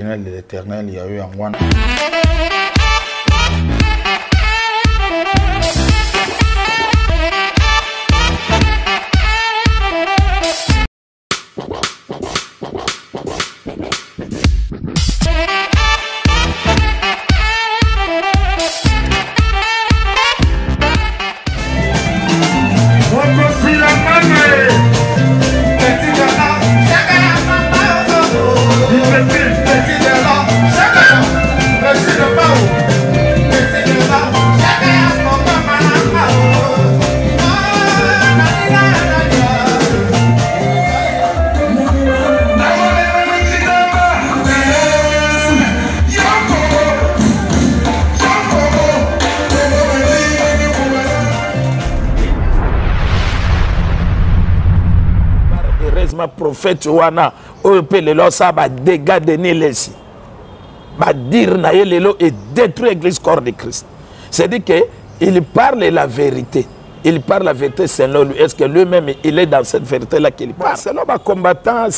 éternel de l'éternel, il y a eu un one. Prophète wana o pelelo sa ba dégâts de nilesi ba dire na yelelo et détruire l'église corps de Christ. C'est-à-dire que il parle la vérité. Il parle la vérité selon lui. Est-ce que lui-même il est dans cette vérité là qu'il parle? C'est là ba combattant,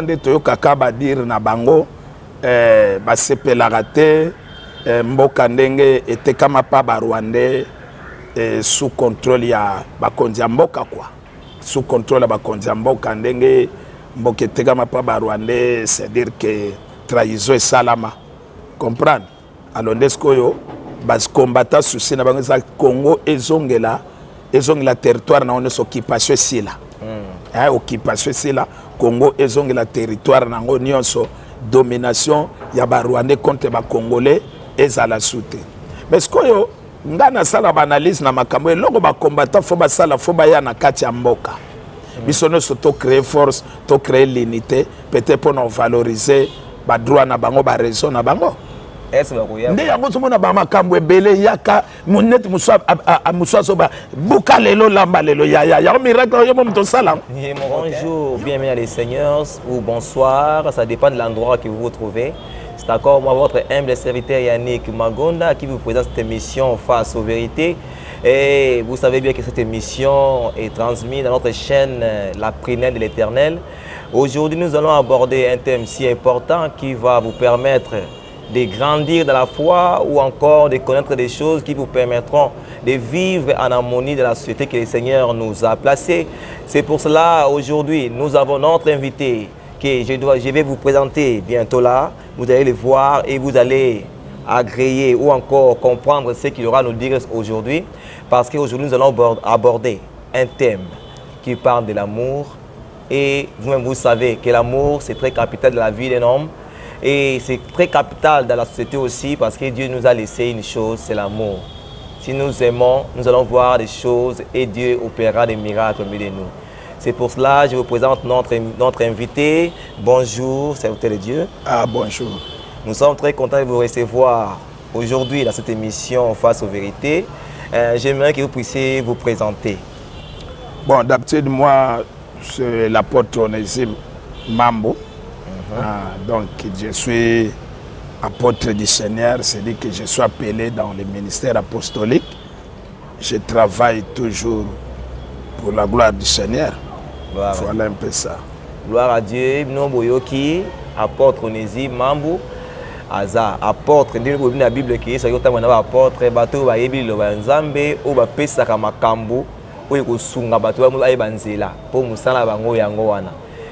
de toyoka ka ba dire na bango ba sepelarate mboka ndenge était kama pa ba rwandais sous contrôle ya ba kondia mboka quoi. Sous contrôle de Bakondiambo Kandenge, Mboketegama pa Rwandais, c'est-à-dire que trahison et salama. Comprendre? Alors, Ndeskoyo, bas combattant sous Sina Congo et Zongela territoire na on est occupation ici là. Occupation ici là, Congo et Zongela territoire na on nyonso domination ya ba Rwandais contre ba Congolais et Zala soute. Mais ce que ngana sala analyse na makambo eloko ba combattant fo ba sala fo ba ya na kati ya mboka bisono soto créer force to créer l'unité peut-être pour nous valoriser ba droit na bango ba raison na bango est-ce ba ko ya ndé yango somona ba makambo ebele yaka monete muswa so ba buka lelo lamba lelo ya miracle yo mo sala. Bonjour, bienvenue à les seigneurs ou bonsoir, ça dépend de l'endroit que vous vous trouvez. C'est encore moi, votre humble serviteur Yannick Magonda, qui vous présente cette émission Face aux vérités. Et vous savez bien que cette émission est transmise dans notre chaîne La Prénelle de l'Éternel. Aujourd'hui, nous allons aborder un thème si important qui va vous permettre de grandir dans la foi ou encore de connaître des choses qui vous permettront de vivre en harmonie de la société que le Seigneur nous a placée. C'est pour cela, aujourd'hui, nous avons notre invité que je vais vous présenter bientôt là. Vous allez le voir et vous allez agréer ou encore comprendre ce qu'il aura à nous dire aujourd'hui. Parce qu'aujourd'hui, nous allons aborder un thème qui parle de l'amour. Et vous-même, vous savez que l'amour, c'est très capital de la vie d'un homme. Et c'est très capital dans la société aussi parce que Dieu nous a laissé une chose, c'est l'amour. Si nous aimons, nous allons voir des choses et Dieu opérera des miracles au milieu de nous. C'est pour cela que je vous présente notre invité. Bonjour, serviteur de Dieu. Ah, bonjour. Nous sommes très contents de vous recevoir aujourd'hui dans cette émission Face aux vérités. J'aimerais que vous puissiez vous présenter. Bon, d'habitude, moi, c'est l'apôtre Onésime Mambo. Donc, je suis apôtre du Seigneur, c'est-à-dire que je suis appelé dans le ministère apostolique. Je travaille toujours pour la gloire du Seigneur. Voilà un peu ça. Gloire à Dieu. Nous boyoki apôtre Onésime Mambo. Aza apôtre ndenge na Bible qui est na apôtre bato ba yebi lo banzambe o ba pesa ka makambo o ko sunga bato ba mula ebanzela po musala bango yango wana.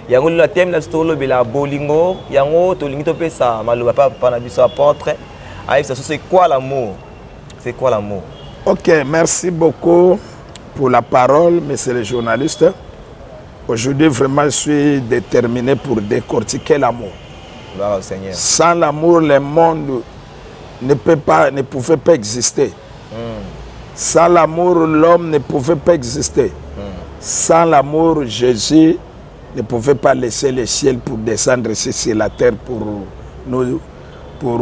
Yango la thème la stolo bela bolingo yango to lingi to pesa maloba pa na biso apôtre. Aïe, c'est quoi l'amour? C'est quoi l'amour? OK, merci beaucoup pour la parole, monsieur le journaliste. Aujourd'hui, vraiment, je suis déterminé pour décortiquer l'amour. Sans l'amour, le monde ne pouvait pas exister. Sans l'amour, l'homme ne pouvait pas exister. Sans l'amour, Jésus ne pouvait pas laisser le ciel pour descendre ici sur la terre pour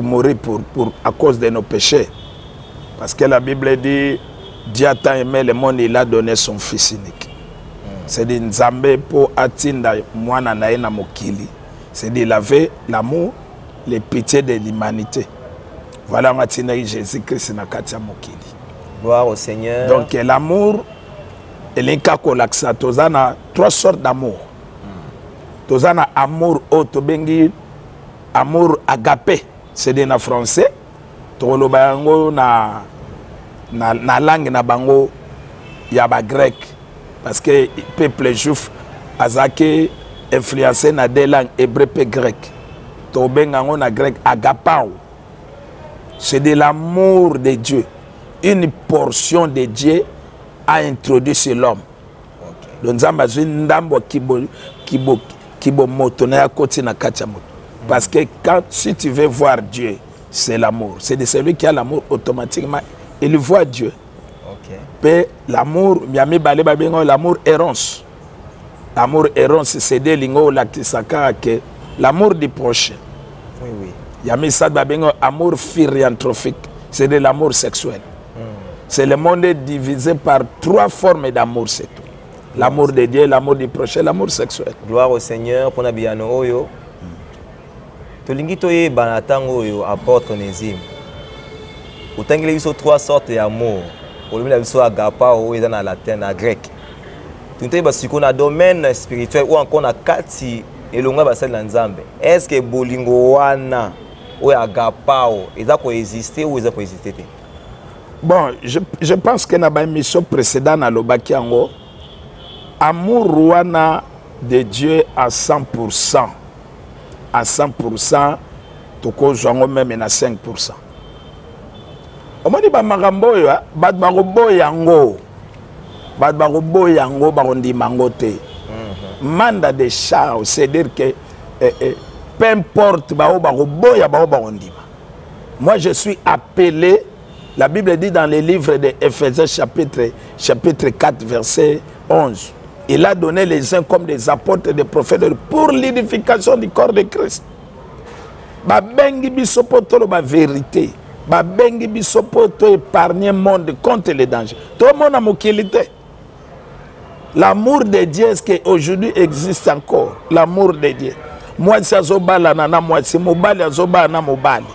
mourir à cause de nos péchés. Parce que la Bible dit, Dieu a tant aimé le monde, il a donné son Fils unique. C'est dit Nzambe pour atinda mwana na na mokili. C'est dit il avait l'amour, les pitiés de l'humanité. Voilà matina Jésus-Christ na katia mokili. Gloire au Seigneur. Donc l'amour, il y a trois sortes d'amour. Tozana amour au tobengi amour agapé, c'est des na français. Toloba yango na langue na bango yaba grec parce que peuple juif azake influencé na des langues hébreu et grec. Tobengango na grec agapao. C'est de l'amour de Dieu. Une portion de Dieu a introduit sur l'homme. Donc nzamba zwi ndambo kibo moto na koti na kati ya moto. Parce que quand si tu veux voir Dieu, c'est l'amour. C'est de celui qui a l'amour automatiquement, il voit Dieu. Okay. L'amour, l'amour errance. L'amour errance, c'est des lingots lactisaka que l'amour du prochain. Oui, oui. Yami sadba bengo amour philianthropique, c'est de l'amour sexuel. C'est le monde divisé par 3 formes d'amour, c'est tout. L'amour de Dieu, l'amour du prochain, l'amour sexuel. Gloire au Seigneur pour nabiano oyo. Tolingi toye banatango oyo apôtre Nézim. Utangile biso 3 sortes d'amour. Olumila biso agapa oyo eza na latin na grec. Tunte basiko na domaine spirituel ou encore na kati elonga basali na Nzambe. Est-ce que bolingo wana oyo agapa o eza ko exister ou eza ko exister te? Bon, je pense que dans l'émission précédente, dans le Bakiango, amour wana de Dieu à 100%. À 100%, toko zongo même à 5%. On m'a dit ba magambo yo, ba barobo yango. Ba barobo yango barondi mangote. Manda de char, c'est-à-dire que peu importe ba barobo ya ba barondi. Moi je suis appelé. La Bible dit dans les livres de Éphésiens chapitre 4 verset 11. Il a donné les uns comme des apôtres et des prophètes pour l'édification du corps de Christ. Ba bengi bisopo to ba vérité. Ba bengi bisopo to épargner le monde contre les dangers. Tout le monde a mokilité. L'amour de Dieu est-ce qu'aujourd'hui existe encore? L'amour de Dieu. Moi si azobala na moi si mobali azobala na mobali.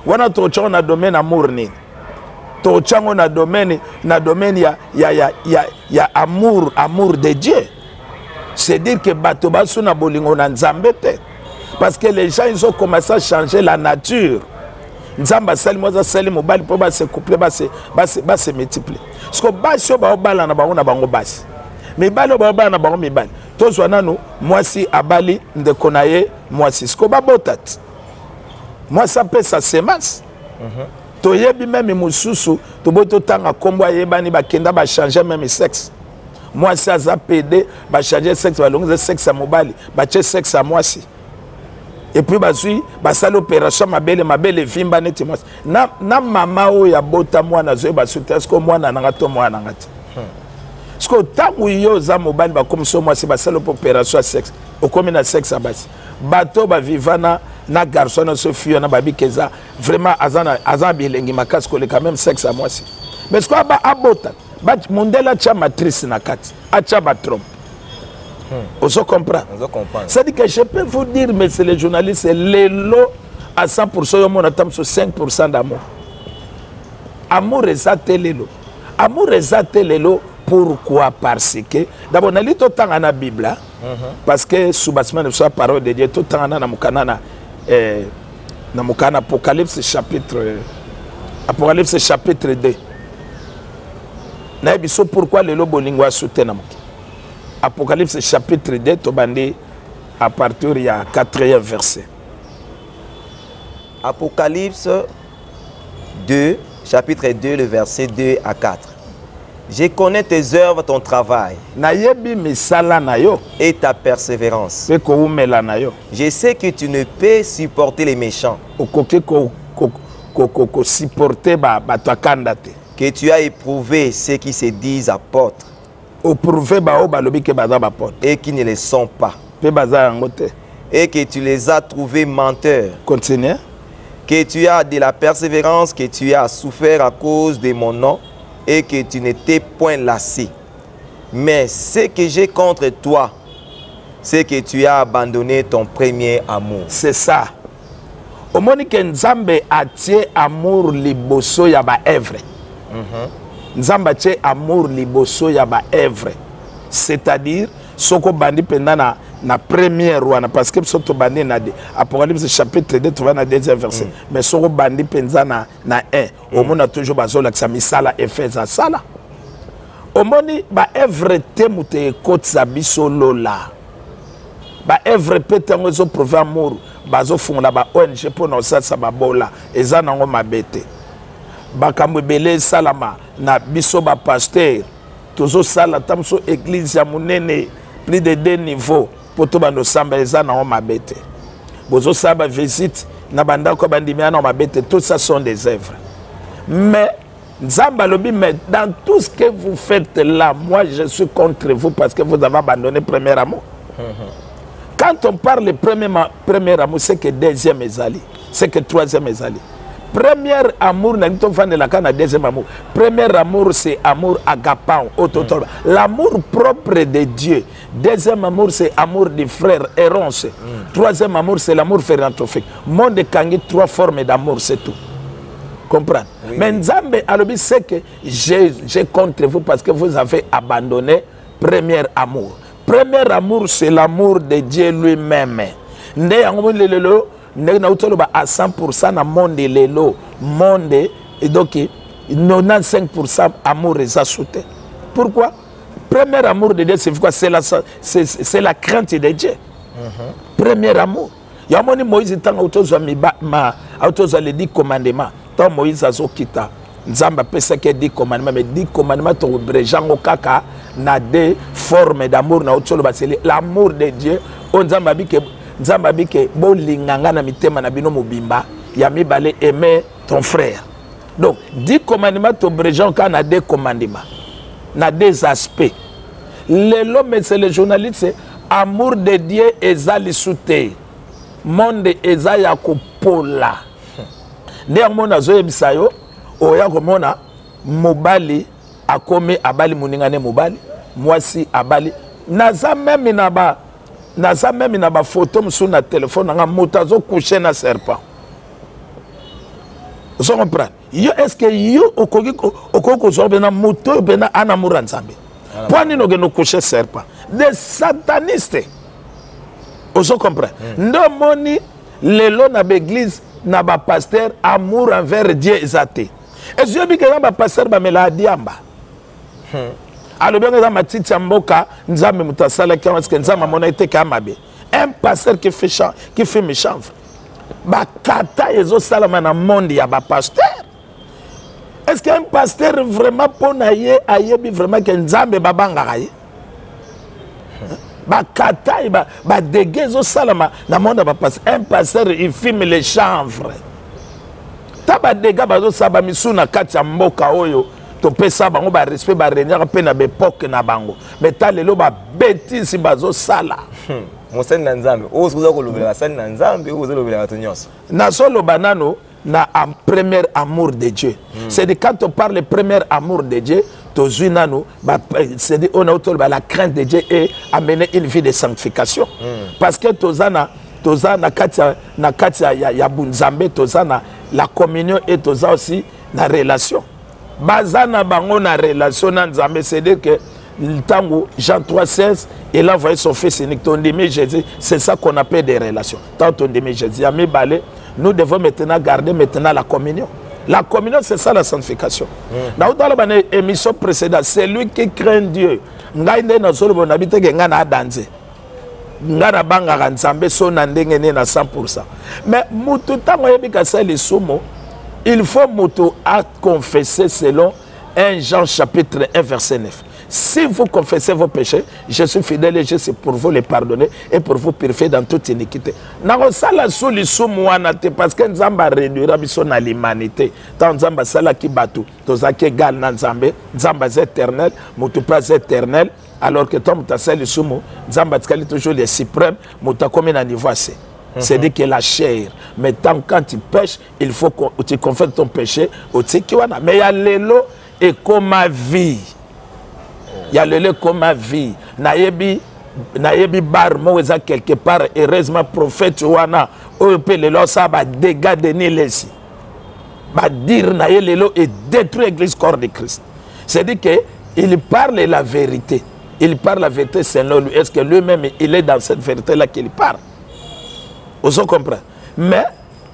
Wana to chona domaine amour ni. Tochango na domaine ya amour de Dieu. C'est dire que bato basu na bolingo na Nzambe te. Parce que les gens ils ont commencé à changer la nature. Nzamba sali moza sali mobali po ba se coupler ba se multiplier. Parce que basi ba obala na bango na bango basi. Mais balo ba obala na bango mi bali. Tozwa nanu moi si abali ndeko na ye moi si sko ba botat. Moi ça peut ça semence. Toyebi même mususu toboto tanga kombo yebani bakenda ba changer même sexe. Moi si aza PD ba changer sexe ba longa sexe à mobali, ba che sexe à moi si. Et puis bazui ba sala opération mabele vimba neti moi. Na mama o ya bota mwana zo ba sutesko mwana nanga to mwana ngati. Sko tangu yo za mobali ba comme so moi si ba sala opération sexe. Okomi na sexe abasi. Bato ba vivana na garçon na Sophie na babi keza vraiment azana bilengi makasi ko le quand même sexe à moi si. Mais ce quoi ba abota ba mondela cha matrice na kati acha ba trompe. On se comprend. Ça dit que je peux vous dire mais c'est les journalistes c'est l'élo à 100% yo mon attend sur 5% d'amour. Amour ezatelelo. Amour ezatelelo pourquoi parce que d'abord na lito tanga na Bible parce que sous basement de sa parole de Dieu tout tanga na mukana na mukana Apocalypse chapitre 2 na biso pourquoi le lobolingo soutena Apocalypse chapitre 2 tobandi à partir du 4e verset. Apocalypse 2 chapitre 2 le verset 2 à 4. Je connais tes œuvres, ton travail et ta persévérance. Je sais que tu ne peux supporter les méchants. Que tu as éprouvé ceux qui se disent apôtres et qui ne le sont pas. Et que tu les as trouvés menteurs. Continue. Que tu as de la persévérance, que tu as souffert à cause de mon nom et que tu n'étais point lassé. Mais ce que j'ai contre toi, c'est que tu as abandonné ton premier amour. C'est ça. Au moment que Nzambe a tiré amour liboso ya ba œuvre. Nzambe a tiré amour liboso ya ba œuvre. C'est-à-dire soko bandi pendana na première wana parce que soto bandi na Apocalypse chapitre 2 tu vas na deuxième verset mais soko bandi penza na 1 au monde toujours bazola que ça misala efeza sala au moni ba œuvre te muté kotsa bisolola ba œuvre petango zo prouver amour bazo fonga ba ONG pour non ça ba bola eza nango mabete ba kambebele salama na biso ba pasteur tozo sala tamso église ya munene plus de 2 niveaux pour tout bando samba eza nango mabete bozo saba visite na bandako bandimia na mabete tout ça sont des œuvres mais Nzamba lobi, mais dans tout ce que vous faites là, moi je suis contre vous parce que vous avez abandonné le premier amour. Quand on parle de premier amour, c'est que deuxième ezali, c'est que troisième ezali. Premier amour, deuxième amour. Premier amour, c'est amour agapant, l'amour propre de Dieu. Deuxième amour, c'est amour du frère, errance. Troisième amour, c'est l'amour philanthropique. Monde kangi, 3 formes d'amour, c'est tout. Comprendre. Oui. Mais Nzambe alobi c'est que j'ai contre vous parce que vous avez abandonné premier amour. Premier amour c'est l'amour de Dieu lui-même. Nde yango lelo nde na utoloba à 100% na monde lelo monde et donc 95% amour est sauté. Pourquoi? Premier amour de Dieu c'est quoi? C'est la crainte de Dieu. Premier amour. Yamoni Moïse tanga autozo ma autozo les 10 commandements. Tant Moïse a kita Nzamba pesa ke 10 commandements mais 10 commandements to brejango kaka na des formes d'amour na otolo baseli l'amour de Dieu on Nzamba bike bo linganga na mitema na bino mobimba ya mibale aimer ton frère. Donc 10 commandements to brejango ka na des commandements na des aspects. L'homme c'est le journaliste c'est amour de Dieu ezali souté monde ezaya kopola. Néanmoins, zoyebisayo oya komona mobali akome abali muningane mobali mwasi abali naza même na ba photo msu na téléphone nga motazo coucher na serpent. Vous comprenez? Yo est-ce que yo okoko zobena moto bena anamura nzambe. Pwani no geno coucher serpent. Des satanistes. Vous comprenez? Ndo moni lelo na l'église na ba pasteur amour envers Dieu exaté. Et je dis que na pasteur ba mela diamba. Alors bien que ma petite mboka nzambe mutasala ki parce que nzambe mona été kamabe. Un pasteur qui fait méchant. Ba kata ezo salama na monde ya ba pasteur. Est-ce qu'un pasteur vraiment ponaye ayebi vraiment que nzambe babanga kaye? Bakata ba déguezo salama na monde ba passe un pasteur il filme les chanvres taba dega bazo saba misuna kati ya mboka oyo to pesa bango ba respect ba renyaka pe na bepoke na bango mais lelo ba bêtise bazo sala mosani na nzambe ozo ko lobela sani na nzambe ozo lobela batonyos na solo banano na premier amour de Dieu. C'est de quand on parle du premier amour de Dieu c'est on a la crainte de Dieu et amener une vie de sanctification. Parce que tozana katia ya bunzambe tozana la communion et toza aussi la relation. Bazana bango na relation na nzambe c'est dire que le temps Jean 3,16 il a envoyé son fils unique ton aimé Jésus, c'est ça qu'on appelle des relations. Tant ton aimé Jésus a mis balai. Nous devons maintenant garder maintenant la communion. La communion, c'est ça la sanctification. Dans l'émission précédente, c'est lui qui craint Dieu. Mais il faut confesser selon 1 Jean chapitre 1 verset 9. Si vous confessez vos péchés, je suis fidèle et juste pour vous les pardonner et pour vous purifier dans toute iniquité. Parce que Nzamba réduira l'humanité. Tant Nzamba sala ki batu, tozaki égal na Nzambe, Nzamba est éternel, Moutupra est éternel, alors que toi mutasali sumo, Nzamba tkali toujours les suprêmes, mutakomi na niveau assez. C'est-à-dire que la chair, mais tant quand tu pêches, il faut que tu confesses ton péché, mais il y a l'élo et comme ma vie. Il y a le lait comme ma vie. Nayebi bar moza quelque part heureusement prophète wana o pe le lo sa ba dégâts de nilesi. Ba dire na lelo et détruire l'église corps de Christ. C'est-à-dire que il parle la vérité. il parle la vérité selon lui. Est-ce que lui-même, il est dans cette vérité-là qu'il parle? Vous comprenez? Mais,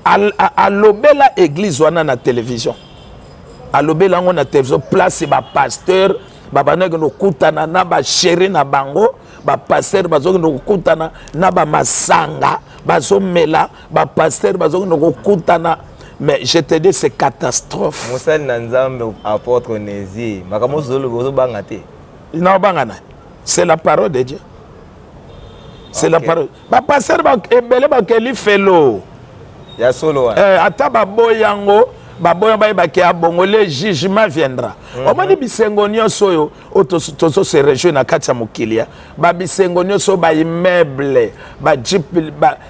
à l'obéla église, on a la télévision. À l'obéla, on a la télévision. Place, c'est pasteur, babanègue no kutana na ba chéri na bango, ba pasteur bazongi no kutana na ba masanga, bazo mela, ba pasteur bazongi no kutana. Mais je te dis, c'est catastrophe. Moussa Nanzambe, apôtre Nézi, Makamo Zolo Gozo Bangate. Non, Bangana. C'est la parole de Dieu. C'est la parole. Ba pasteur ba ebele ba keli felo. Ya solo. Ata ba boyango. Baboya ba ke abongo le jugement viendra. O mani bisengo nyonso yo otoso se région na kati ya mokilia. Ba bisengo nyonso ba immeuble, ba jeep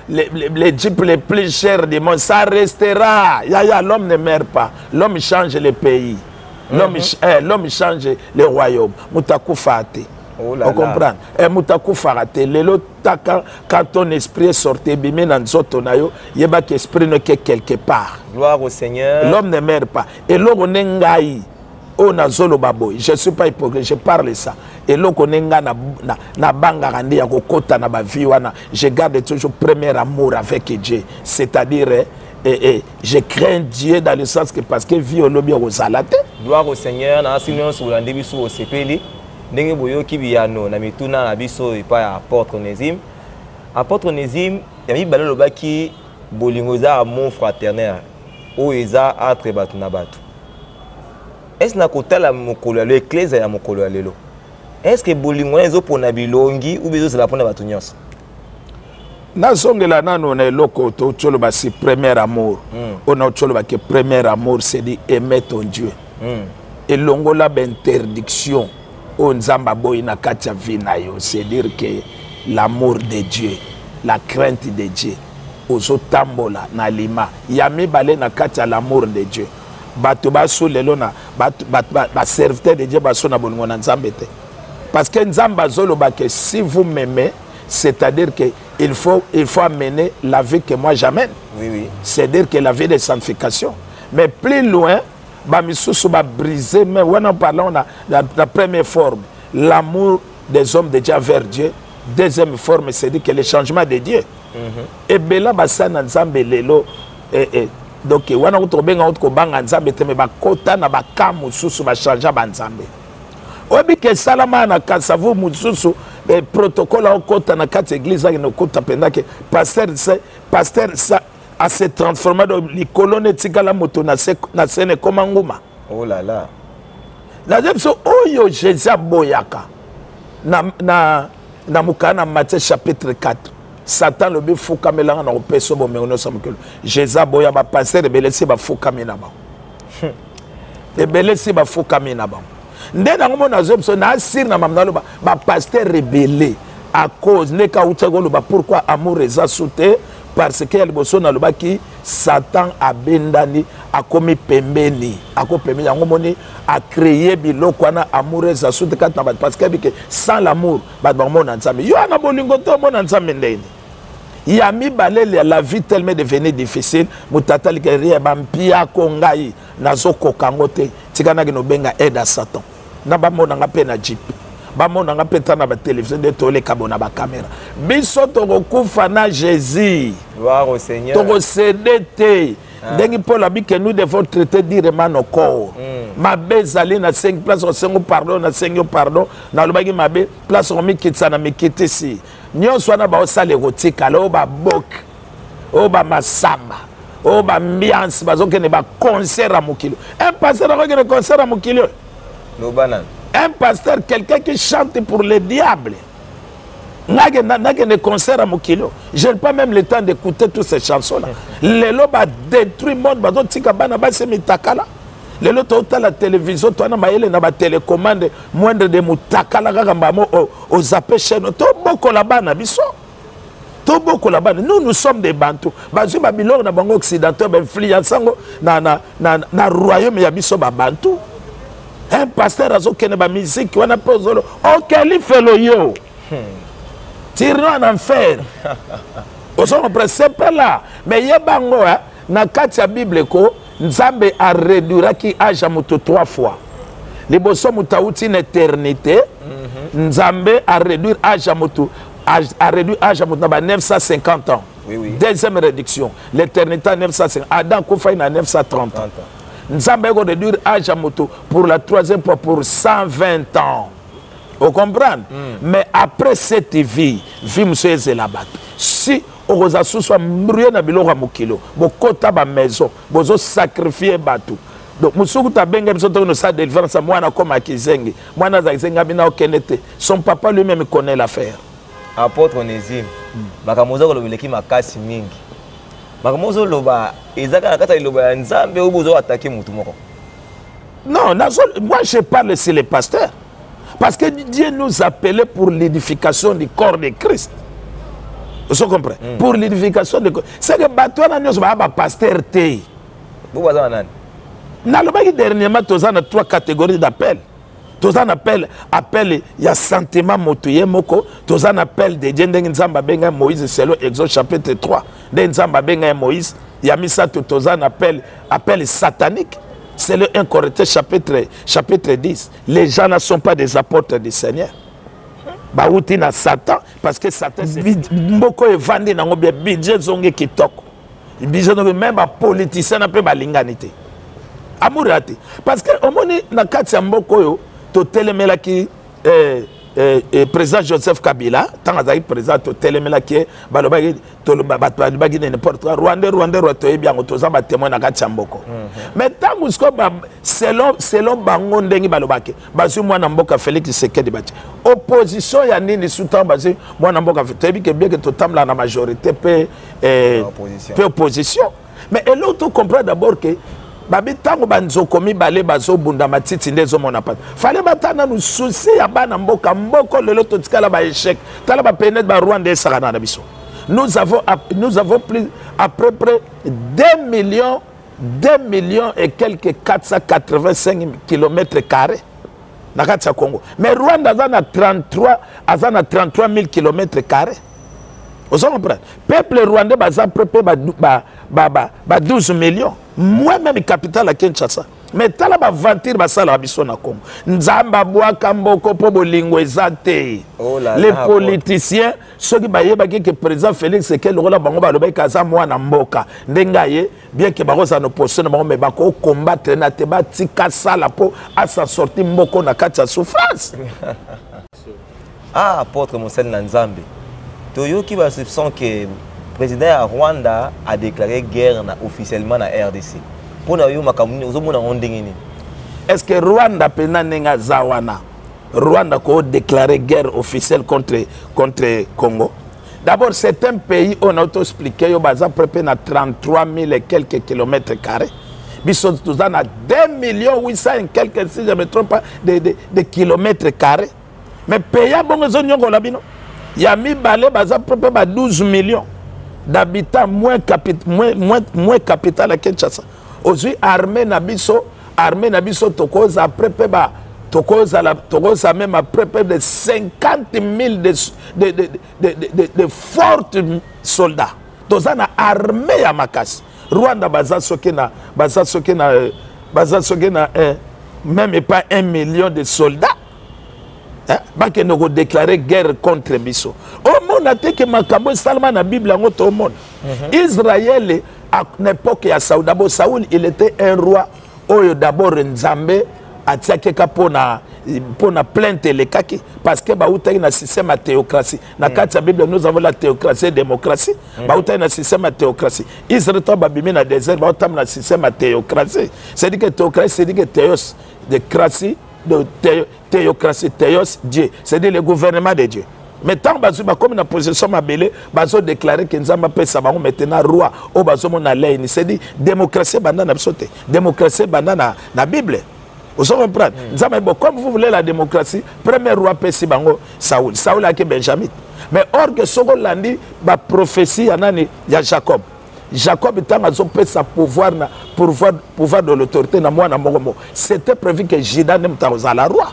les jeep les plus chers du monde, ça restera. Ya l'homme ne meurt pas. L'homme change le pays. L'homme change le royaume. Mutakufa ate. Oh là on comprend. Mutakufa ate. Lelo taka quand ton esprit est sorti bimé dans nzoto na yo, yeba que esprit ne que quelque part. Gloire au Seigneur. L'homme ne meurt pas. Et l'homme nengai. Oh na zolo baboy. Je suis pas hypocrite, je parle ça. Et l'homme nenga na banga randi ya kokota na ba vie wana. Je garde toujours premier amour avec Dieu. C'est-à-dire je crains Dieu dans le sens que parce que vie au lobby aux alate. Gloire au Seigneur. Na sino sur la debisu au sepeli. Ndenge boyo kibiyano na mituna na biso epa ya apôtre Nézim. Apôtre Nézim, yami balelo baki bolingoza amour fraternel o eza entre batu na batu. Est-ce na kotala mokolo le église ya mokolo ya lelo? Est-ce que bolingo ezo pona bilongi ou bezo la pona batu nyonso? Na zongela nano na eloko to tsholo ba si premier amour. On a tsholo ba que premier amour c'est dit aimer ton Dieu. Et longola ba interdiction o nzamba boy na katia vinayo, c'est dire que l'amour de Dieu, la crainte de Dieu. Ozo tambola na lima yami balé na katia l'amour de Dieu. Bato baso lelo na ba serviteur de Dieu baso na bolingo na nzambe te. Parce que nzamba zolo ba que si vous m'aimez, c'est-à-dire que il faut amener la vie que moi j'amène. Oui, oui. C'est-à-dire que la vie de sanctification. Mais plus loin, ba misusu ba briser, mais when on parle on a la première forme, l'amour des hommes de Dieu vers Dieu. Deuxième forme, c'est dire que le changement de Dieu. Et bela basana nzambe lelo donc wana utobenga utko banga nzambe te me bakota na bakamu susu ba changer ba nzambe. Obi ke salama na kasavu mususu protocole okota na kati église na kota penda ke pasteur ça a se transformé dans les colonnes tikala moto na sene koma nguma. Oh là là. La debso oyo Jésus boyaka na mukana Matthieu chapitre 4. Satan le bifuka melanga na opeso bo me onosa mukelo. Jésus boya ba pasteur belesi ba fuka mena ba. E belesi ba fuka mena ba. Ndena ngomo na zobso na asir na mamnalo ba pasteur rebellé à cause ne ka utagolo ba pourquoi amour eza souté parce que el boso na lobaki Satan a bendani a komi pembeni a ko pembeni yango moni a créé biloko na amour eza souté katna parce que sans l'amour ba mona nzambe yo na bolingo to mona nzambe ndeni. Yami balele la vie tellement devenue difficile mutatali ke ria bampia kongai nazo kokangote tikana ke no benga aide à Satan na ba mona ngape na jeep ba mona ngape tana ba télévision de tole kabona ba caméra biso to kokufa na Jésus. Gloire au Seigneur. To cédete dengi Paul a dit que nous devons traiter directement nos corps. Ma bezali na 5 places au 5 pardon na 5 pardon na lobaki mabe place on mikitsa na mikitisi. Nyonso na ba osala erotika lo ba bok o ba masamba o ba ambiance bazoke ne ba concert à mokilo. Un pasteur a un concert à mokilo. No banane. Un pasteur, quelqu'un qui chante pour le diable. N'a que concert à mokilo. Je n'ai pas même le temps d'écouter toutes ces chansons-là. Les lots va détruire le monde, bazo tika bana ba se mitakala. Les lots tota la télévision, toi na maele na ba télécommande moindre de mutakala kaka mbamo au zappé chaîne. To boko la bana biso. To boko la bana. Nous sommes des Bantous. Bazo ba bilor na bango occidentaux ba influence na royaume ya biso ba Bantou. Un pasteur a zokene ba musique wana pozolo. OK, li felo yo. Tirons en enfer. Osons principe là. Mais yebango na kati ya Bible ko Nzambe a réduira qui âge moto 3 fois. Les bosso mutauti une éternité. Nzambe a réduit l'âge à moto. A réduit l'âge à moto à 950 ans. Oui. Deuxième réduction. L'éternité à 950. Adam Koufa à 930 ans. Nzambe a réduit l'âge à moto pour la troisième fois pour 120 ans. Vous comprenez? Mais après cette vie, monsieur là-bas. Si on a soit brûlé na biloko mokilo, bokota ba maison, bozo sacrifier bateau. Donc musuku tabenga biso to no sa délivrance mwana comme akizengi. Mwana za kizenga bina okenete. Son papa lui-même connaît l'affaire. Apôtre Onésime, bakamozo ko lobeleki makasi mingi. Bakamozo loba ezaka na kata loba nzambe obozo attaquer mutu moko. Non, moi je parle sur les pasteurs. Parce que Dieu nous appelait pour l'édification du corps de Christ. Vous comprenez? Pour l'édification du corps. C'est que bateau nous sommes pasteur T. Vous voyez ça? Dans le dernièrement, nous avons 3 catégories d'appels. Nous avons appel, il y a sentiment motoyé moko. Nous avons appel de Dieu Nzamba benga Moïse selon Exode chapitre 3. Nzamba benga Moïse, il y a mis ça tout nous avons appel satanique. C'est le 1 Corinthiens chapitre 10. Les gens ne sont pas des apôtres du Seigneur. Baouti na Satan parce que Satan c'est beaucoup est vendu dans le budget zonge kitoko. Budget même ba politicien na pe ba linganité. Amourati parce que au moni na kati ya mboko yo to telemela ki président Joseph Kabila tant azali président to telemela ki balobaki to balobaki n'importe quoi Rwanda to bien to za ba témoin na kati ya mboko. Mais tant musko selon bango ndengi balobaki bazu mwana mboka Félix Tshisekedi bati opposition ya nini soutan bazu mwana mboka tebi ke bien que to tamla na majorité pe opposition. Mais l'autre comprend d'abord que babi tango banzoko mibale bazo bunda matiti ndezo mona pat fallait batana nous souci ya bana mboka mboko lelo totikala ba échec tala ba penet ba Rwanda esakana na biso. Nous avons plus à peu près 2 millions et quelques 485 km carrés na kati ya Congo. Mais Rwanda azana 33 000 km carrés. Vous comprenez? Peuple rwandais baza prépé ba 12 millions. Moi-même capitale à Kinshasa. Mais tala ba ventir ba sala biso na Congo. Nzamba bwaka mboko po bolingo ezate. Les politiciens ceux qui baye ba que président Félix Tshisekedi rola bango ba loba kaza mwana mboka. Ndenga ye bien que baroza no position bango mais bako combattre na te ba tika sala po à sa sortie mboko na kati ya souffrance. Ah apôtre Monsel Nzambe. Toyoki ba soupçon que le président de Rwanda a déclaré guerre officiellement à la RDC. Est-ce que Rwanda a zawana? Rwanda a déclaré guerre officielle contre Congo. D'abord, c'est un pays, on a expliqué, il y a près de 33 000 et quelques kilomètres carrés. Nous avons 2 800 et quelques, si je ne me trompe pas, de kilomètres carrés. Mais pays, il y a mis balé, près de 12 millions d'habitants, moins capital à Kinshasa. Aujourd'hui, armée nabiso tokoza après tokoza même après de 50 000 de forts soldats. Toza na armée ya makasi. Rwanda baza sokena même pas 1 million de soldats. Baki nous déclarer guerre contre Biso. Au monde a été que Makambo Salman na Bible en autre monde. Israël à l'époque de Saoul, d'abord Saoul il était un roi. Oyo d'abord Nzambe a tiakeka pour na plainte les kaki parce que baouta na système à théocratie. Na kati Bible nous avons la théocratie et démocratie. Baouta na système à théocratie. Israël tombe bimé na désert baouta na système à théocratie. C'est dit que théocratie c'est dit que théos de cratie de théocratie, théos, Dieu. C'est-à-dire le gouvernement de Dieu. Mais tant que comme la position m'a belé, bazo déclaré que Nzamba peut savoir maintenant roi au bazo mon alain. C'est-à-dire démocratie banana absolue. Démocratie banana na Bible. Vous comprenez? Nzamba bon comme vous voulez la démocratie, premier roi peut si bango Saoul. Saoul a que Benjamin. Mais or que Soko landi ba prophétie anani ya Jacob. Jacob était sa pouvoir de l'autorité na moi na mogomo. C'était prévu que Juda n'aime pas la roi.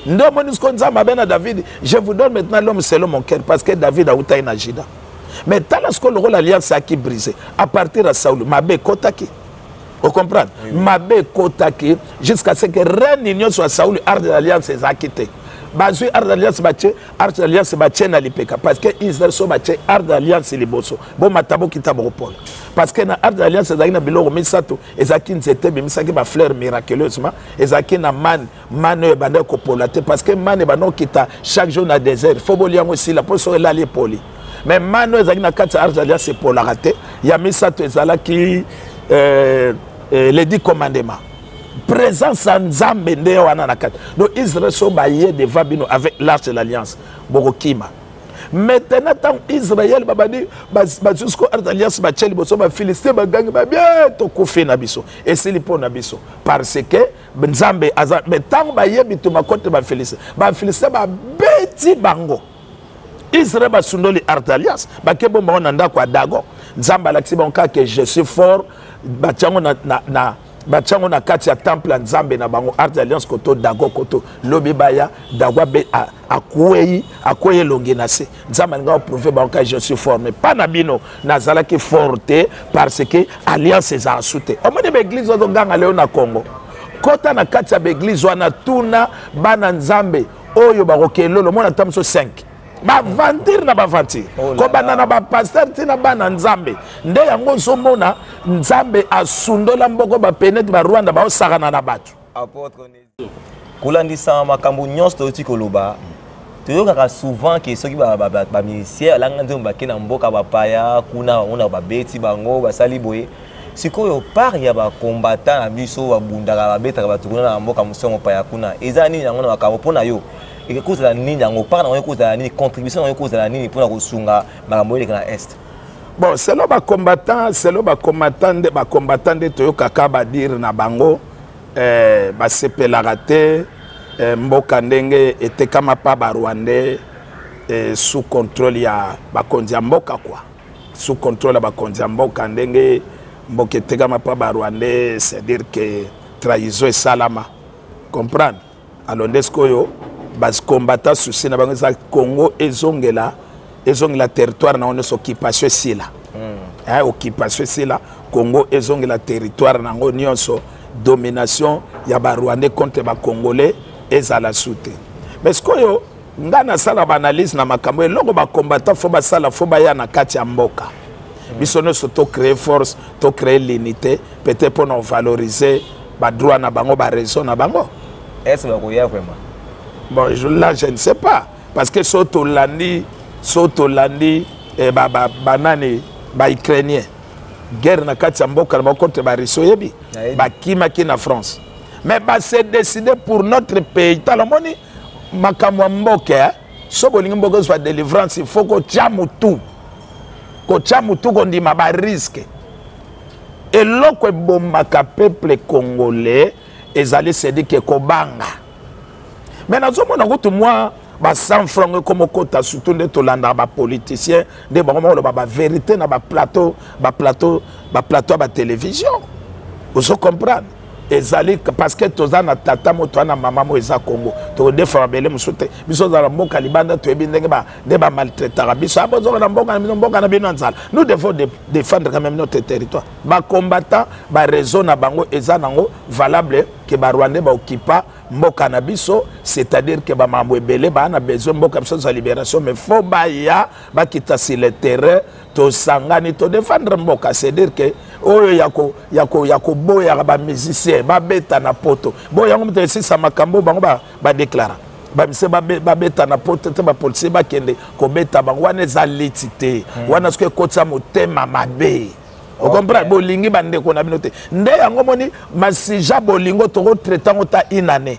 David, je vous donne maintenant l'homme selon mon cœur parce que David a outé na Juda. Mais tant que l'alliance a qui brisé à partir de Saoul, Mabé Kotaki. Vous comprenez? Mabé Kotaki jusqu'à ce que rien n'ignon soit Saoul, art de l'alliance est acquitté. bazui art d'alliance bache art d'alliance bache na lipeka parce que Israël so bache art d'alliance liboso bon matabo kitabo pole parce que na art d'alliance ezaki na biloko misato ezaki nzete bimisaki ba fleur miraculeusement ezaki na man bande ko polate parce que man bando kita chaque jour na désert faut boliango aussi la poso la li poli mais man ezaki na kati art d'alliance pour la rater ya misato ezalaki les 10 commandements présence en Nzambe nde wana na kati donc Israël so baye devant bino avec l'arche de l'alliance bokokima maintenant tant Israël babadi jusqu'au art d'alliance bacheli boso ba Philistin bagangi ba bien to kofi na biso et c'est lipo na biso parce que Nzambe aza mais tant baye bitu makote ba Philistin ba beti bango Israël ba sundoli art d'alliance ba kebo mo na ndako adago Nzambe alaksi bonka que je suis fort ba tiango na bachango na kati ya temple Nzambe na bango art d'alliance koto dago koto lobi baya dagwa be akweye longi na se Nzambe nga prouver bango je suis formé pas na bino nazala ki forte parce que alliance eza asute omone be église ozo ganga leo na Congo kota na kati ya be église wana tuna bana Nzambe oyo bakokelo lo mona tamso 5 ba vantir na ba vantir ko bana na ba pasteur tina bana Nzambe nde yango somona Nzambe asundola mboko ba penete ba Rwanda ba osakana na batu apôtre Nézi kolandisa makambo nyonso toti koloba toyokaka souvent ke soki ba ministère alanga nzembo bakena mboka bapaya kuna ona babeti bango basali boye sikoyo par ya ba combattant na biso babundaka babetaka batu kuna na mboka musongo paya kuna eza nini yango na makambo pona yo et que la nini yango par na cause la nini contribution na cause la nini pour na kosunga makambo ile na est bon c'est là ba combattant de toyoka ka ba dire na bango ba sepelaka te mboka ndenge était kama pa ba Rwandais sous contrôle ya ba konzi mboka quoi sous contrôle ba konzi mboka ndenge mboka était kama pa ba Rwandais c'est dire que trahison et salama comprendre alors ndesko yo bas combattant souci na bango za Congo ezongela territoire na on occupation sila occupation sila Congo ezongela territoire na ngo nyonso domination ya ba Rwandais contre ba Congolais ezala soute mais skoyo ngana sala ba analyse na makambo eloko ba combattant fo ba sala fo ba ya na kati ya mboka biso no to créer force to créer l'unité peut-être pour nous valoriser ba droit na bango ba raison na bango est-ce que vous y a vraiment bon là je ne sais pas parce que Sotolandi banani ba ukrainien guerre na kati ya mboka na contre ba Russie yebi ba kimaki na France mais ba c'est décidé pour notre pays talomoni makamwa mboka so bolingi mboka soit délivrance il faut ko chamutu ko ndima ba risque et loko bomaka peuple congolais ezali c'est dit que kobanga mais nous avons tout moi ba 100 francs comme kota surtout de tolanda ba politicien de ba vérité na ba plateau ba télévision vous comprenez ezali parce que toza na tata moto na mama mo eza Congo to défendre bele musote biso za mboka libanda to ebindenge ba de ba maltraitera biso abozo na mboka na bino nzala nous devons défendre quand même notre territoire ba combattant ba raison na bango eza nango valable que ba Rwandais ba occupa mboka na biso c'est-à-dire que ba mambo ebele ba na besoin mboka biso za libération mais faut ba ya ba kita sur le terrain to sangani to défendre mboka c'est-à-dire que oyo yako boya ba musicien ba beta na poto boya ngo mtesi sa makambo bango ba déclara ba mise ba beta na poto te ba policier ba kende ko beta bango wana za litité wana ce que kotsa motema mabe o comprendre bolingi bande ko na binote nde yango moni masija bolingo to retraiter ngota inane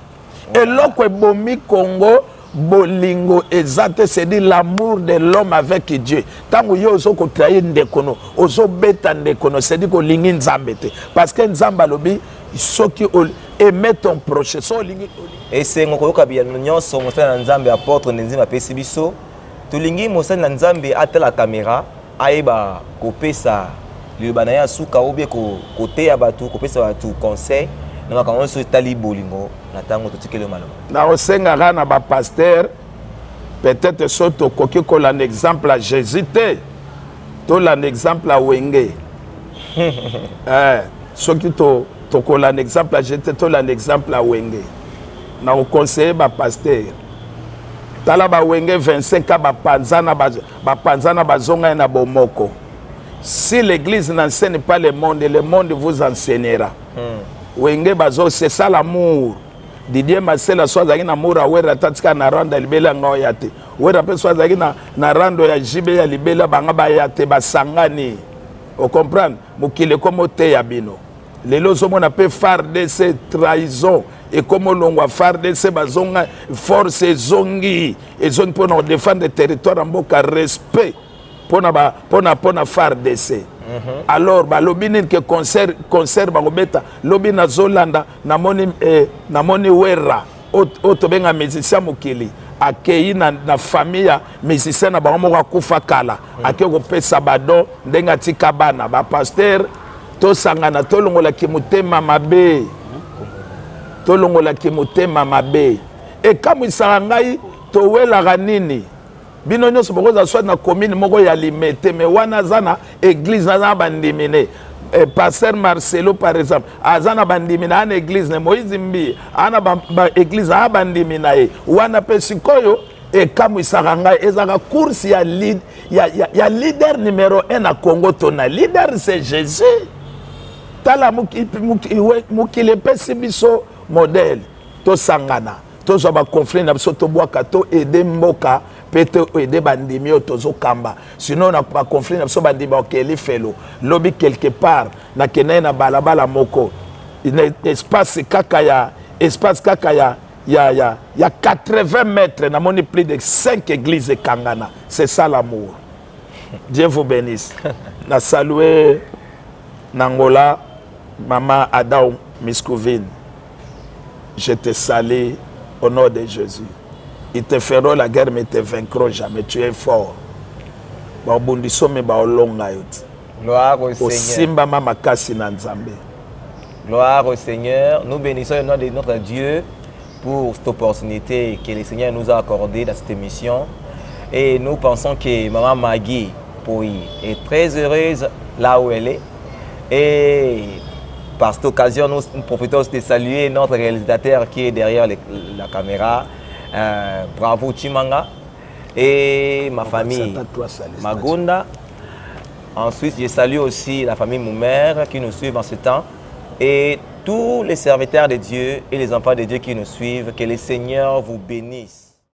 eloko ebomi Congo bolingo exact c'est dire l'amour de l'homme avec Dieu tango yo zo ko trahir ndekono ozo beta ndekono c'est dire ko lingi Nzambe te parce que Nzamba lobi soki aimer ton proche so lingi et c'est ngoko yoka nyonso mosala Nzambe apôtre Nézi mapesi biso to lingi mosala Nzambe atela caméra aiba kopesa libana ya suka obie ko côté ya batu kopesa batu conseil na makambo so tali bolingo na tango totikele maloma na osenga na ba pasteur peut-être soto koki ko l'un exemple à Jésus te to l'un exemple à Wenge soki to ko l'un exemple à Jésus to l'un exemple à Wenge na o conseiller ba pasteur tala ba wenge 25 ka bapanzana bazonga na bomoko. Si l'église n'enseigne pas le monde vous enseignera. Wenge bazo, c'est ça l'amour. Didier Marcel soit zaki na mura wera tatika na randa libela ngoyate. Wera pe soit zaki na rando ya jibe ya libela banga ba yate basangani. Vous comprenez? Mukile komo te ya bino. Lelo somo na pe FARDC trahison et comme on FARDC bazonga force zongi et zone pour nous défendre le territoire en boka respect pona FARDC. Alors ba lobini que concert ba robeta lobina zolanda na moni wera oto benga musicien mukili akei na famille musicien na ba mo kufa kala akei ko pesa bado ndenga tika bana ba pasteur to sangana to longola ki mutema mabe to longola ki mutema mabe e kamu sangai to wela nini bino nyonso bokoza soit na commune moko ya limete mais wana zana église na bandimine pasteur Marcelo par exemple azana bandimina ana église ne Moïse Mbi ana ba église a bandimina e wana pe sikoyo e kamu isaranga ezaka course ya leader numéro 1 na Congo tona leader c'est Jésus tala mukile pesi biso modèle to sangana to zo ba conflit na biso to bwaka to aider mboka peut aider bandimi tozo kamba sinon na ba conflit na biso bandimi okeli felo lobi quelque part na kenai na balabala moko espace kaka ya 80 mètres na moni plus de 5 églises kangana. C'est ça l'amour. Dieu vous bénisse. Na saluer Nangola Maman Adao Miscouvine. Je te salue au nom de Jésus. Ils te feront la guerre, mais ils ne te vaincront jamais. Tu es fort. Gloire au Seigneur. Gloire au Seigneur. Nous bénissons le nom de notre Dieu pour cette opportunité que le Seigneur nous a accordée dans cette émission. Et nous pensons que Maman Maggie Poyi est très heureuse là où elle est. Et par cette occasion, nous profitons de saluer notre réalisateur qui est derrière la caméra. Bravo Chimanga. Et ma famille Magunda. Ensuite, je salue aussi la famille Moumer qui nous suit en ce temps. Et tous les serviteurs de Dieu et les enfants de Dieu qui nous suivent. Que le Seigneur vous bénisse.